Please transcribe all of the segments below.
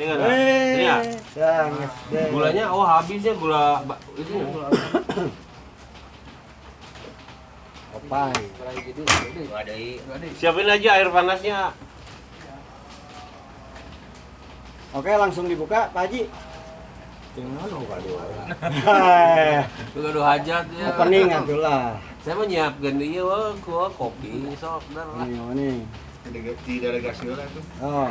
Ini kan. Ini ya. Gulanya habisnya gula itu. Opai. Siapin aja air panasnya. Oke, langsung dibuka, Pak Haji. Jangan lupa doa. Juga do hajat ya. Opening atulah. Saya mau nyiapkan dia gua kopi sok dar lah. Ini. Di delegasi lah tuh. Oh,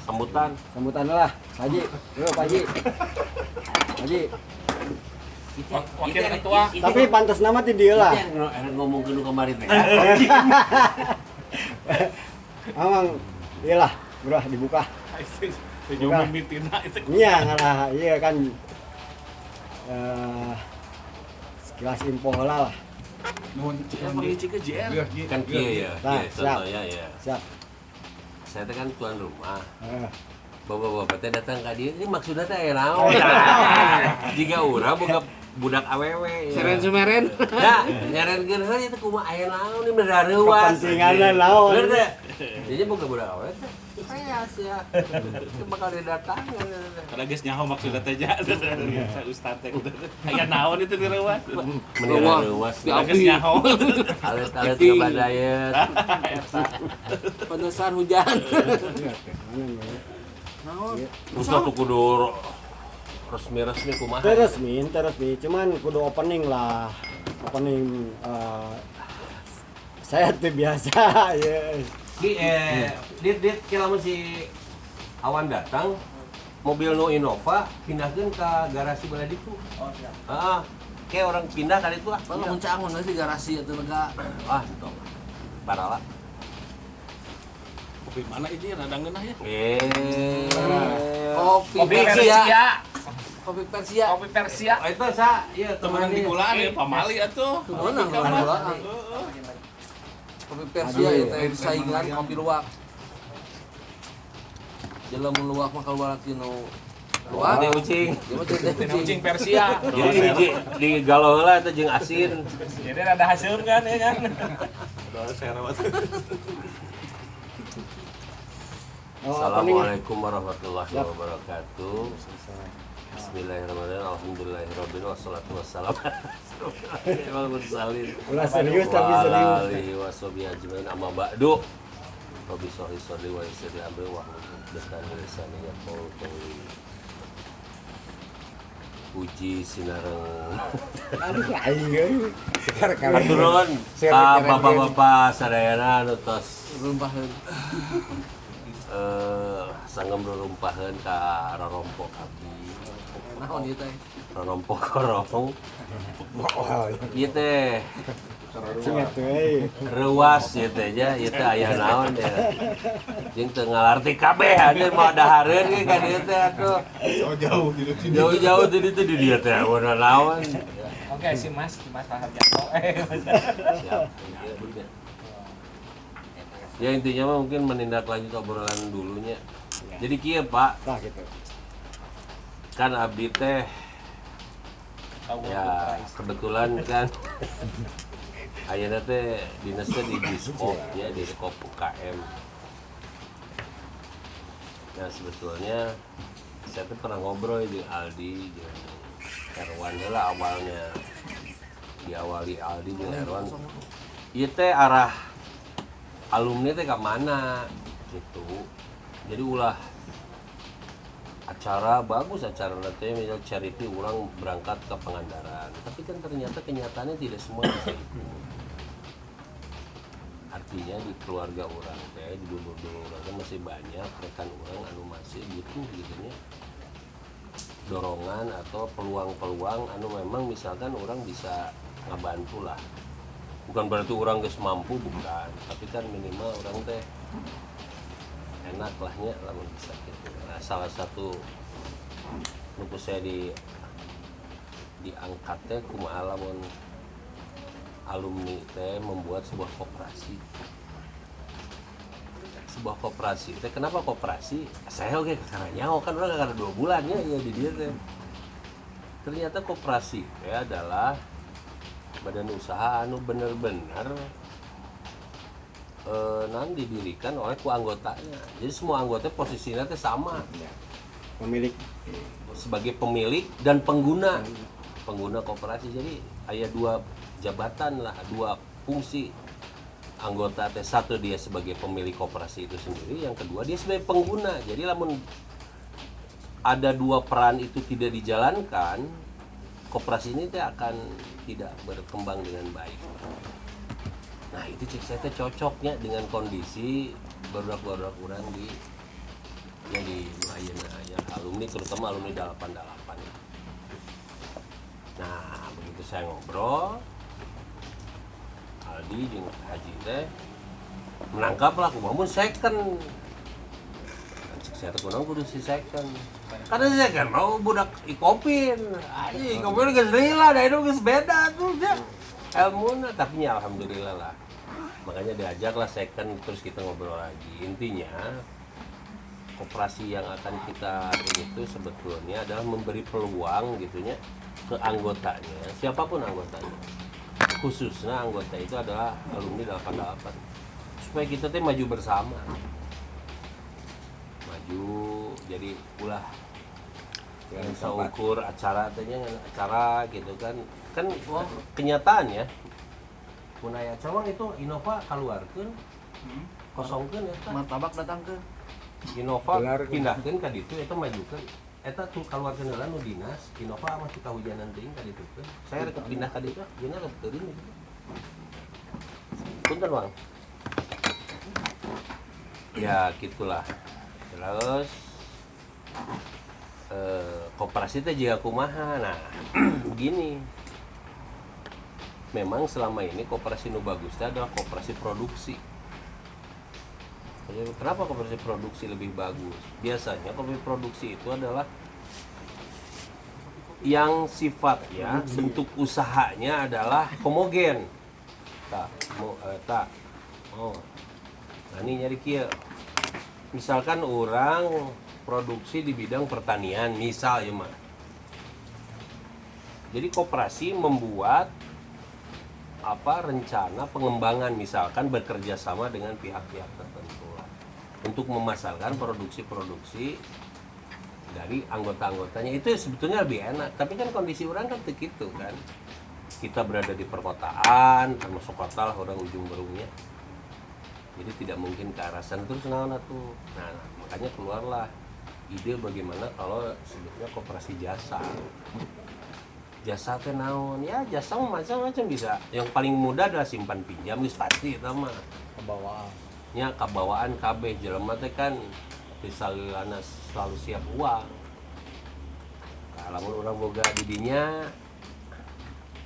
Sambutan. sambutan lah, Pak Haji. Yuk, Pak Haji. Pak Haji. Wakil ketua. Tapi pantas nama ti dia lah. Ngomong ke kemarin teh. Amang, iyalah, bro, dibuka. Tujuh mimitina itu. Iya, ngalah, iya kan. Sekilas info lah. Emang hiji ke JR. Kan kieu ya. Nah, Contohnya ya. Siap. Saya teh kan tuan rumah. Eh, Bapak-bapak teh datang ke dia, ini maksudnya teh aya naon? Jika urang boga budak awewe. Seren sumeren. Nah, nyarenkeun heula teh kumaha aya naon ieu bener reuwas. kepentinganna naon? Bener teh. Jadi boga budak awewe teh. Saya sia. Bakal didatangan. Karena geus nyaho maksudna teh ja. Sa ustaz teh. Aya naon itu di reuas. Mending reuwas. Karena geus nyaho. Alet-alet kebadayet. Penesan hujan. Terus tuh kudu resmi kumaha. Resmi, cuman kudu opening lah. Opening saya tuh biasa ya. Di kira si Awan datang mobil no Innova pindahkeun ka garasi bala ditu. Oh siap. Kayak orang pindah kali itu ah. Kalau muncang mun di garasi atuh lega. Itu. Parah lah. Kopi mana ini rada ngeunah ya? Kopi Persia. Kopi Persia. Kopi Persia. Oh, itu sa, iya Temenan di gulaan ya pamali atuh. Temenan di gulaan. Kopi Persia itu saingan kopi luwak. Jelema luwak mah keluar tino luwak. Teh ucing. Tina ucing Persia. Jadi di galau heula teh jeung asin. Jadi ada hasil kan ya kan? Assalamualaikum warahmatullahi wabarakatuh. Bismillahirrahmanirrahim. Alhamdulillahirabbil wassalatu wassalamu ala mursalin. Ulah serius tapi serius. Alihi washabihi ajmain amma ba'du. Rabbi sholli sholli wa yassir li amri wa hlul 'uqdatam min lisani yafqahu qawli. Puji sinareng. Aduh aing. Sekarang Aturon ka bapak-bapak sadayana anu tos Rumpaheun. sanggem rurumpaheun ka rorompok abdi. Naon ieu teh? Rorompok korong. Ieu teh Ingat tuh, eh. reuas ieu teh nya, ieu teh aya naon ya. Jeung teu ngalarti kabeh anu mah dahareun ge ka dieu teh atuh. Jauh-jauh di sini. Jauh-jauh tadi teh di dieu teh warna naon. Oke, si Mas Harjarto. Siap. Ya intinya mah mungkin menindaklanjut obrolan dulunya. Jadi kieu Pak, Nah gitu. kan abdi teh ya kebetulan kan ayeuna teh dinas teh di Diskop ya, di Diskop UKM. Nah sebetulnya saya tuh pernah ngobrol di Aldi jeung Erwan lah awalnya, diawali Aldi jeung Erwan. Ieu teh arah alumni teh ke mana gitu. Jadi ulah acara bagus, acara nanti misal charity orang berangkat ke Pangandaran, tapi kan ternyata kenyataannya tidak semua bisa itu. Artinya di keluarga orang teh di dulu orang masih banyak rekan orang anu masih butuh gitu nya dorongan atau peluang-peluang anu memang misalkan orang bisa ngebantu lah. Bukan berarti orang geus mampu, bukan, tapi kan minimal orang teh enak lahnya lamun bisa gitu. Nah, salah satu nuku saya diangkat teh kumaha lamun alumni teh membuat sebuah koperasi. Sebuah koperasi teh, kenapa koperasi? Saya oke karena nyaho kan orang karena 2 bulan ya di dia teh. Ternyata koperasi teh adalah badan usaha anu bener-bener didirikan oleh ku anggotanya. Jadi semua anggota posisinya teh sama Pemilik sebagai pemilik dan pengguna koperasi. Jadi ada dua jabatan lah, dua fungsi anggota teh. Satu dia sebagai pemilik koperasi itu sendiri, yang kedua dia sebagai pengguna. Jadi lamun ada dua peran itu tidak dijalankan, koperasi ini teh akan tidak berkembang dengan baik. Nah itu cek saya teh cocoknya dengan kondisi barudak-barudak orang di yang di Ayeuna ya, alumni, terutama alumni 88 ya. Nah begitu saya ngobrol, Aldi jeung Haji teh menangkap lah kumaha second. Cek saya teh kudu si second. Karena si second mau budak ikopin. Aji ikopin geus lila, da itu geus beda tuh ya. Ilmuna, tapi ya alhamdulillah lah. Makanya diajaklah second, terus kita ngobrol lagi. Intinya koperasi yang akan kita itu sebetulnya adalah memberi peluang gitunya ke anggotanya, siapapun anggotanya. Khususnya anggota itu adalah alumni 88. Supaya kita teh maju bersama. Maju jadi ulah yang bisa ukur acara tehnya acara gitu kan. Kan wah, kenyataan ya. Mun aya cawang itu Innova kaluarkeun kosongkeun eta. Martabak datang ke Innova pindahkeun ka ditu eta majukeun. Eta tuh kaluarkeun heula nu dinas, Innova mah kita hujanan teuing ka ditu keun. Saya rek pindah ka ditu, dina rek teuing gitu. Punten, Bang. Ya gitulah. Terus koperasi teh jiga kumaha. Nah, begini. Memang selama ini koperasi nu bagus itu adalah koperasi produksi. Kenapa koperasi produksi lebih bagus? Biasanya koperasi produksi itu adalah yang sifatnya bentuk usahanya adalah homogen. Nah ini nyari kieu. Misalkan orang produksi di bidang pertanian, misal ya mah. Jadi koperasi membuat rencana pengembangan, misalkan bekerja sama dengan pihak-pihak tertentu untuk memasarkan produksi-produksi dari anggota-anggotanya. Itu sebetulnya lebih enak, tapi kan kondisi orang kan begitu kan, kita berada di perkotaan, termasuk kota lah orang ujung berungnya, jadi tidak mungkin ke arah sana terus tuh. Nah makanya keluarlah ide bagaimana kalau sebetulnya koperasi jasa teh naon ya, jasa macam-macam bisa. Yang paling mudah adalah simpan pinjam, geus pasti eta mah kebawaan. nya kabawaan kabeh jelema teh kan pisalana selalu siap uang. Kalau orang boga di dinya,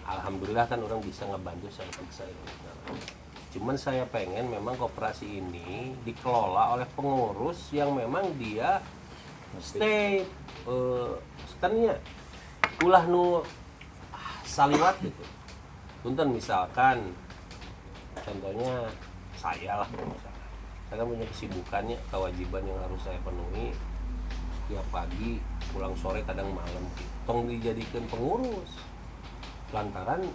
alhamdulillah kan orang bisa ngebantu saya. Cuman saya pengen memang koperasi ini dikelola oleh pengurus yang memang dia stay sekannya ulah nu saliwat gitu. Punten misalkan contohnya saya lah, saya kan punya kesibukannya, kewajiban yang harus saya penuhi setiap pagi, pulang sore, kadang malam. Tong dijadikan pengurus lantaran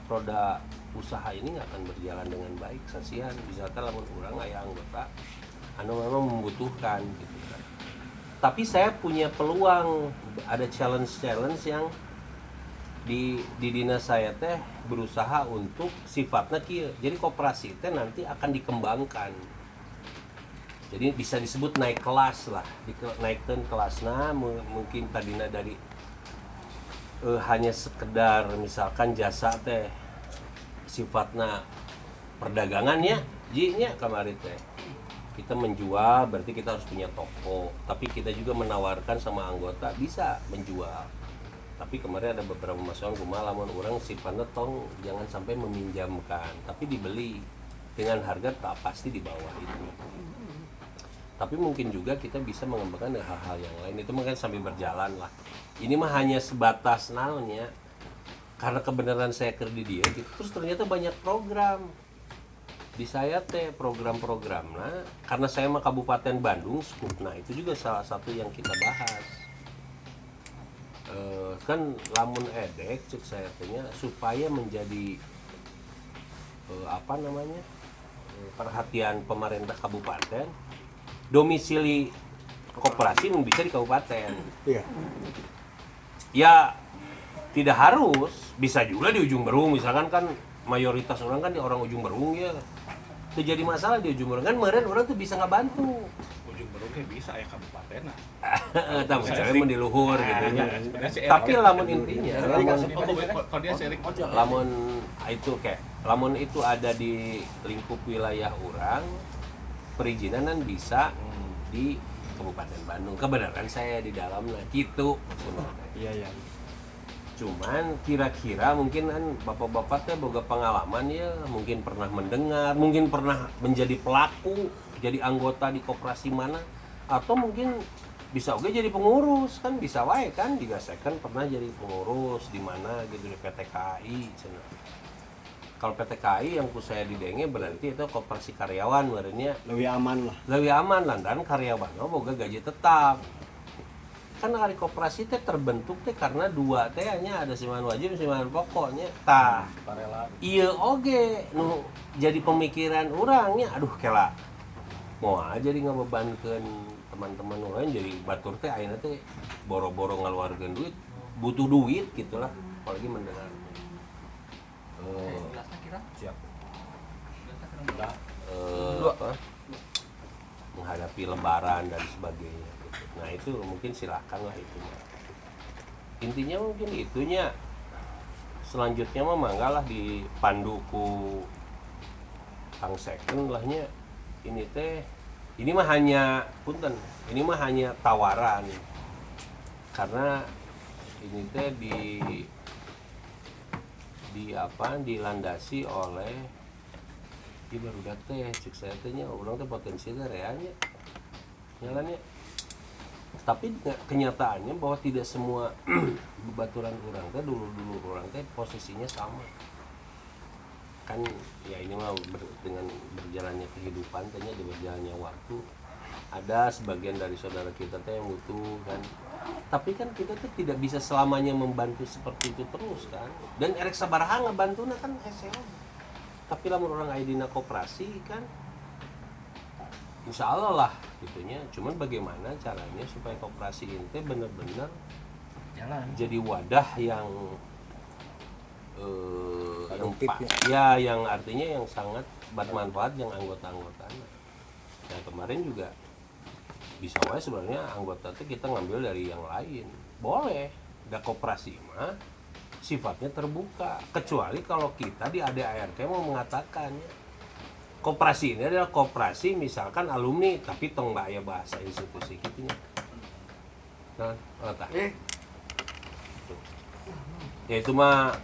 roda usaha ini nggak akan berjalan dengan baik. Sasian misalkan lamun urang aya anggota anu memang membutuhkan gitu kan. Tapi saya punya peluang, ada challenge yang di dinas saya teh berusaha untuk sifatnya kieu. Jadi koperasi teh nanti akan dikembangkan. Jadi bisa disebut naik kelas lah, naikkan kelasna mungkin tadinya dari hanya sekedar misalkan jasa teh sifatnya perdagangan ya, jinya kemarin teh. Kita menjual berarti kita harus punya toko, tapi kita juga menawarkan sama anggota bisa menjual. Tapi kemarin ada beberapa masukan kumaha lamun orang sifatnya tong jangan sampai meminjamkan, tapi dibeli dengan harga tak pasti di bawah itu. Tapi mungkin juga kita bisa mengembangkan hal-hal yang lain, itu mungkin sambil berjalan lah. Ini mah hanya sebatas naonnya, karena kebenaran saya kerja di dia gitu. Terus ternyata banyak program di saya teh, program-program nah karena saya mah Kabupaten Bandung skupna itu juga salah satu yang kita bahas. Kan lamun edek cek saya tehnya supaya menjadi perhatian pemerintah kabupaten, domisili koperasi bisa di kabupaten. Iya. Ya tidak harus, bisa juga di Ujung Berung, misalkan kan mayoritas orang kan di orang Ujung Berung ya. Itu jadi masalah di Ujung Berung kan kemarin orang tuh bisa ngebantu. Ujung Berungnya bisa ya kabupaten nah. Tahu misalnya mau di luhur gitu ya. Sebenarnya si Tapi Erik. lamun intinya, Kalau dia Erik. lamun lamun itu ada di lingkup wilayah orang, perizinan kan bisa di Kabupaten Bandung. Kebenaran saya di dalamnya gitu sebenarnya. Iya, iya. Cuman kira-kira mungkin kan bapak-bapak teh boga pengalaman ya, mungkin pernah mendengar, mungkin pernah menjadi pelaku, jadi anggota di koperasi mana, atau mungkin bisa oke jadi pengurus kan, bisa wae kan, digasekan pernah jadi pengurus di mana gitu di PT KAI cenah. Kalau PT KAI yang ku saya didenge berarti itu koperasi karyawan berarti Lebih aman lah. lebih aman lah, dan karyawan boga gaji tetap. Kan hari koperasi teh terbentuk teh karena dua teh hanya ada simpanan wajib simpanan pokoknya tah iya oge nu jadi pemikiran orangnya aduh kela mau aja di ngabebankeun teman-teman orang jadi batur teh ayeuna teh boro-boro ngaluarkeun duit butuh duit gitulah apalagi mendengar siap menghadapi lebaran dan sebagainya gitu. Nah itu mungkin silakan lah itu. Intinya mungkin itunya. Selanjutnya mah manggalah di panduku Kang Second lahnya. Ini mah hanya punten. Ini mah hanya tawaran. Karena ini teh dilandasi oleh di baru teh cek saya tehnya orang teh potensi teh reanya nyalanya, tapi kenyataannya bahwa tidak semua bebaturan orang teh dulu orang teh posisinya sama kan ya. Ini mah dengan berjalannya kehidupan tehnya, di berjalannya waktu ada sebagian dari saudara kita teh yang butuh kan, tapi kan kita tuh tidak bisa selamanya membantu seperti itu terus kan, dan erek sabaraha ngebantu kan SEO. Tapi lamun orang aya dina koperasi kan insya Allah lah gitunya. Cuman bagaimana caranya supaya koperasi ini benar-benar jadi wadah yang yang artinya yang sangat bermanfaat yang anggota-anggotanya. Nah kemarin juga bisa wae sebenarnya anggota itu kita ngambil dari yang lain boleh. Da koperasi mah sifatnya terbuka, kecuali kalau kita di ADART mau mengatakan ya, koperasi ini adalah koperasi misalkan alumni tapi tong aya bahasa institusi gitunya. Nah, ya itu mah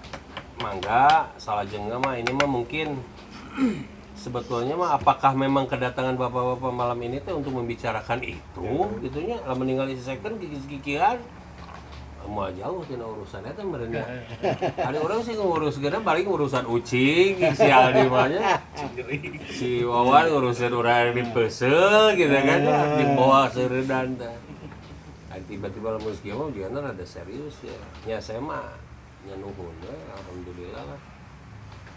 mangga salah jengga mah ini mah mungkin sebetulnya mah apakah memang kedatangan bapak-bapak malam ini teh untuk membicarakan itu gitunya, lah meninggal isi second kikis-kikian mau jauh tina urusannya teh merenya. Ada orang sih ngurus gana balik urusan ucing si Aldi mah nya. Si Wawan urusan urang di peusel gitu kan di bawah seuredan teh. Tiba-tiba lamun kieu mah juga rada serius ya. Nya saya mah nya nuhun we alhamdulillah lah.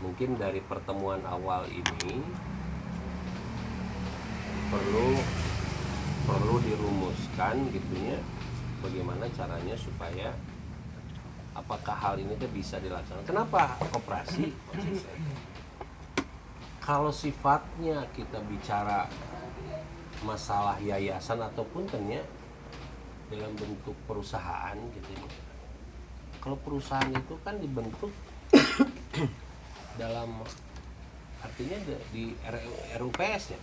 Mungkin dari pertemuan awal ini perlu dirumuskan gitunya. Bagaimana caranya supaya apakah hal ini tuh bisa dilaksanakan? Kenapa koperasi? Kalau sifatnya kita bicara masalah yayasan ataupun ternyata dalam bentuk perusahaan gitu. Kalau perusahaan itu kan dibentuk dalam artinya di RUPS ya.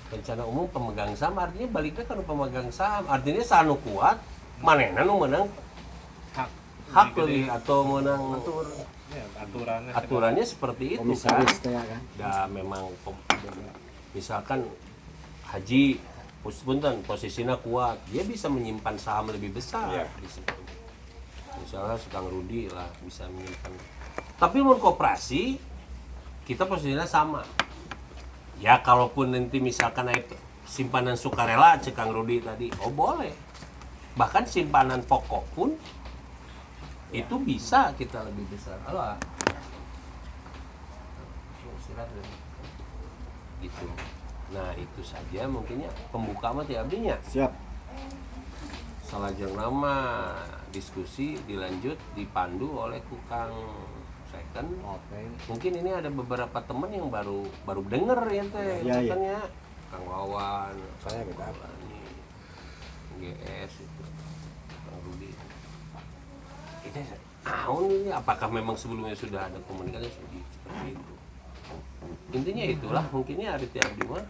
Rencana umum pemegang saham artinya baliknya kan pemegang saham artinya sanu kuat manehna nu menang hak lebih atau menang aturannya seperti itu kan. Da memang misalkan haji punten posisinya kuat, dia bisa menyimpan saham lebih besar di situ. Misalnya Kang Rudi lah bisa menyimpan. Tapi mau koperasi kita posisinya sama. Ya kalaupun nanti misalkan naik simpanan sukarela cek Kang Rudi tadi, oh boleh. Bahkan simpanan pokok pun itu bisa kita lebih besar. Allah. gitu. Nah itu saja mungkinnya pembuka mah ti abdinya. Siap. Salajeng nama diskusi dilanjut dipandu oleh Kukang Second. Oke. Mungkin ini ada beberapa teman yang baru denger ya teh, Iya, iya. kan ya. Kang Wawan, Saya Kang kita. Maulani, GS itu, Kang Rudi. Ini tahun ini apakah memang sebelumnya sudah ada komunikasi seperti itu? Intinya itulah mungkinnya Ari Abdi mah.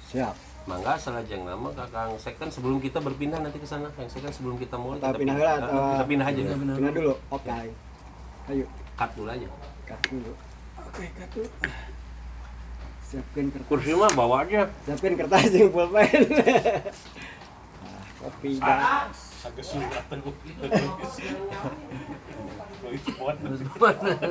Siap. Mangga salajeng nama Kakang Second sebelum kita berpindah nanti ke sana. Kang Second sebelum kita mulai Kita pindah heula atau kita pindah aja ya. pindah dulu. Oke. Ayo, Cut dulu aja. cut dulu. Oke, cut dulu. Siapkan kertas. Kursi mah bawa aja. Siapkan kertas yang pulpen. Nah, kopi dah. Agak surat tengok. Spot.